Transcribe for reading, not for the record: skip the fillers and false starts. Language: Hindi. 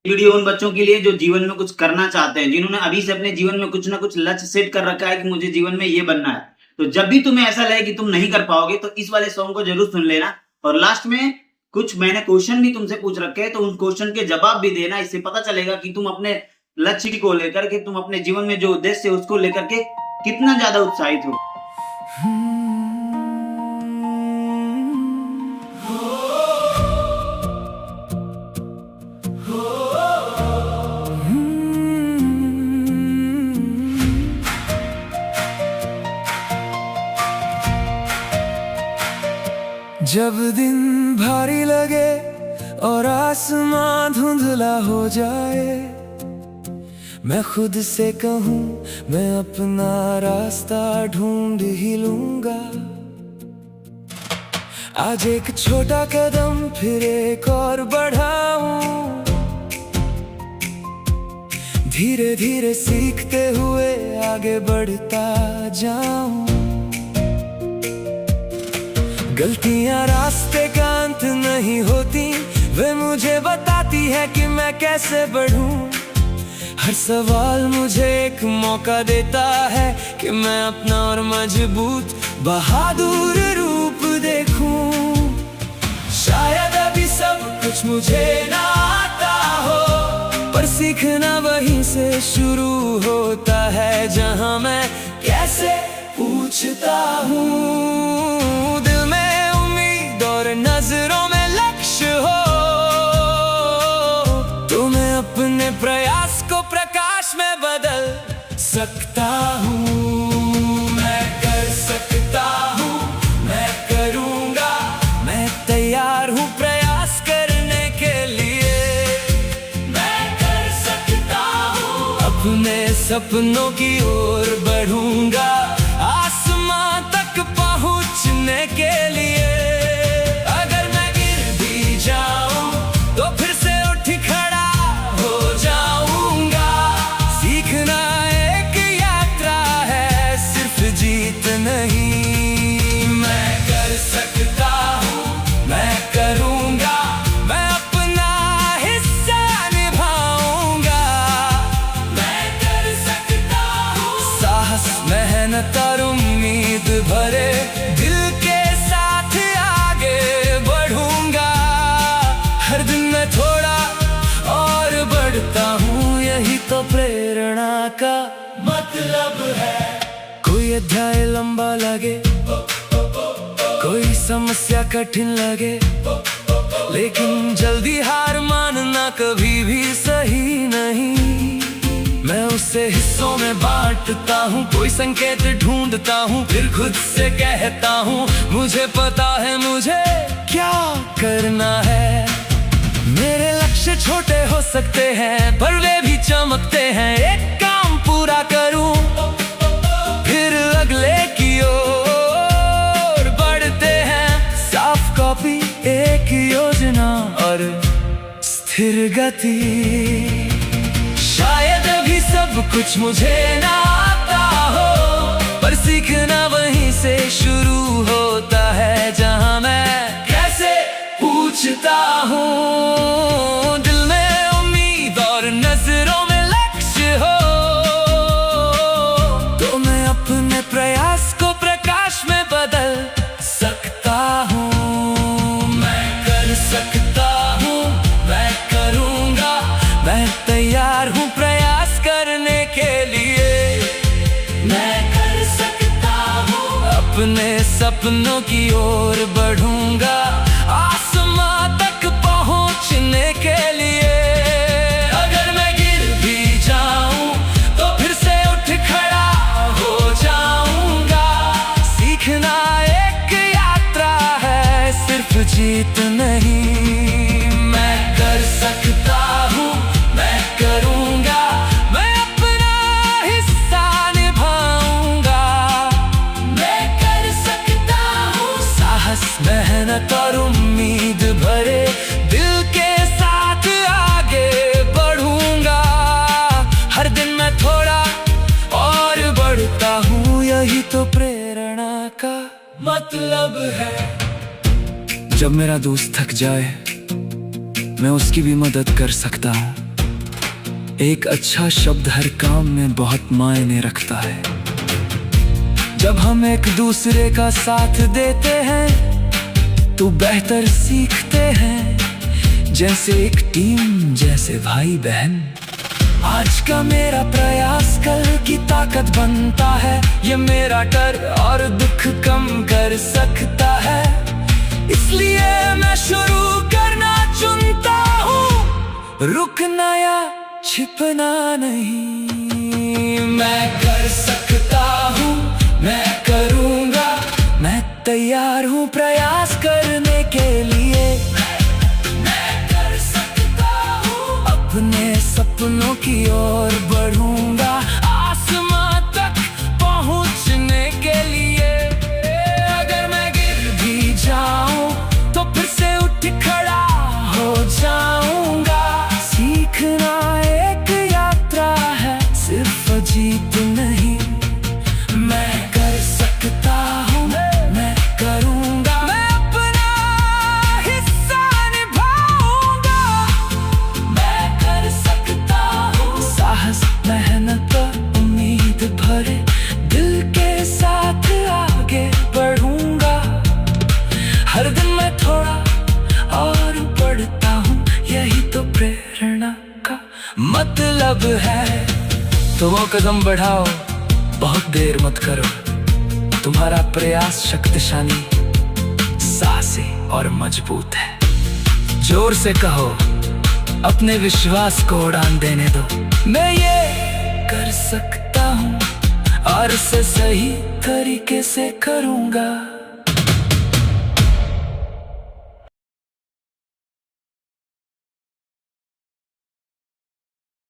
वीडियो उन बच्चों के लिए जो जीवन में कुछ करना चाहते हैं, जिन्होंने अभी से अपने जीवन में कुछ ना कुछ लक्ष्य सेट कर रखा है कि मुझे जीवन में ये बनना है। तो जब भी तुम्हें ऐसा लगे कि तुम नहीं कर पाओगे तो इस वाले सॉन्ग को जरूर सुन लेना। और लास्ट में कुछ मैंने क्वेश्चन भी तुमसे पूछ रखे हैं, तो उन क्वेश्चन के जवाब भी देना। इससे पता चलेगा कि तुम अपने लक्ष्य को लेकर के, तुम अपने जीवन में जो उद्देश्य है उसको लेकर के कितना ज्यादा उत्साहित हो। जब दिन भारी लगे और आसमां धुंधला हो जाए, मैं खुद से कहूँ मैं अपना रास्ता ढूंढ ही लूंगा। आज एक छोटा कदम फिर एक और बढ़ाऊं, धीरे धीरे सीखते हुए आगे बढ़ता जाऊं। गलतियां रास्ते का अंत नहीं होती, वे मुझे बताती है कि मैं कैसे बढ़ूं। हर सवाल मुझे एक मौका देता है कि मैं अपना और मजबूत बहादुर रूप देखूं। शायद अभी सब कुछ मुझे ना आता हो, पर सीखना वहीं से शुरू होता है जहां मैं कैसे पूछता हूँ। दिल में उम्मीद और नजरों में लक्ष्य हो, तो मैं अपने प्रयास को प्रकाश में बदल सकता हूँ। मैं कर सकता हूँ, मैं करूँगा, मैं तैयार हूँ प्रयास करने के लिए। मैं कर सकता हूँ, अपने सपनों की ओर बढ़ूंगा, आसमां तक पहुँचने के लिए। अगर मैं गिर भी जाऊं तो फिर से उठ खड़ा हो जाऊंगा। सीखना एक यात्रा है, सिर्फ जीत नहीं। मैं कर सकता हूँ, मैं करूँगा, मैं अपना हिस्सा निभाऊंगा। मैं कर सकता हूँ, साहस मेहनत और उम्मीद भरे दिल के साथ आगे बढ़ूंगा। हर दिन मैं थोड़ा और बढ़ता हूँ, यही तो प्रेरणा का मतलब है। कोई अध्याय लंबा लगे, कोई समस्या कठिन लगे, लेकिन जल्दी हार मानना कभी भी सही नहीं। मैं उसे हिस्सों में बांटता हूँ, कोई संकेत ढूंढता हूँ, फिर खुद से कहता हूँ मुझे पता है मुझे क्या करना है। मेरे लक्ष्य छोटे हो सकते हैं पर वे भी चमकते हैं। एक काम पूरा करूँ फिर अगले की ओर बढ़ते हैं। साफ कॉपी, एक योजना और स्थिर गति। शायद अभी सब कुछ मुझे ना आता हो, पर सीखना वहीं से शुरू होता है जहां मैं कैसे पूछता हूँ। दिल में उम्मीद और नजरों में लक्ष्य हो, तो मैं अपने प्रयास को प्रकाश में बदल सकता हूँ। मैं कर सकता हूँ, मैं करूँगा, मैं तैयार हूँ प्रयास करने के लिए। मैं कर सकता हूँ, अपने सपनों की ओर बढ़ूंगा, आसमां तक पहुँचने के लिए। अगर मैं गिर भी जाऊं तो फिर से उठ खड़ा हो जाऊंगा। सीखना एक यात्रा है, सिर्फ जीत नहीं। मैं कर सकता हूँ, मैं करूँगा, मैं अपना हिस्सा निभाऊंगा। मैं कर सकता हूँ, साहस मेहनत और उम्मीद भरे दिल के साथ आगे बढ़ूंगा। हर दिन मैं थोड़ा और बढ़ता हूँ, यही तो प्रेरणा का मतलब है। जब मेरा दोस्त थक जाए मैं उसकी भी मदद कर सकता हूँ। एक अच्छा शब्द हर काम में बहुत मायने रखता है। जब हम एक दूसरे का साथ देते हैं तो बेहतर सीखते हैं, जैसे एक टीम, जैसे भाई बहन। आज का मेरा प्रयास कल की ताकत बनता है, ये मेरा डर और दुख कम कर सकता है। इसलिए मैं शुरू करना चुनता हूँ, रुकना या छिपना नहीं। मैं कर सकता हूँ, मैं करूँगा, मैं तैयार हूँ प्रयास करने के लिए। मैं कर सकता हूँ, अपने सपनों की ओर बढ़ूंगा, आसमां तक पहुँचने के लिए। अगर मैं गिर भी जाऊं तो फिर से उठ खड़ा हो जाऊंगा। सीखना एक यात्रा है, सिर्फ जीत नहीं। मैं कर सकता हूँ, मैं करूँगा, मैं अपना हिस्सा निभाऊंगा। मैं कर सकता हूँ, साहस, मेहनत, उम्मीद भरे दिल के साथ आगे बढ़ूंगा। हर दिन मैं थोड़ा और बढ़ता हूँ, यही तो प्रेरणा का मतलब है। तो वो कदम बढ़ाओ, बहुत देर मत करो। तुम्हारा प्रयास शक्तिशाली, साहसी और मजबूत है। जोर से कहो, अपने विश्वास को उड़ान देने दो। मैं ये कर सकता हूँ और इसे सही तरीके से करूँगा।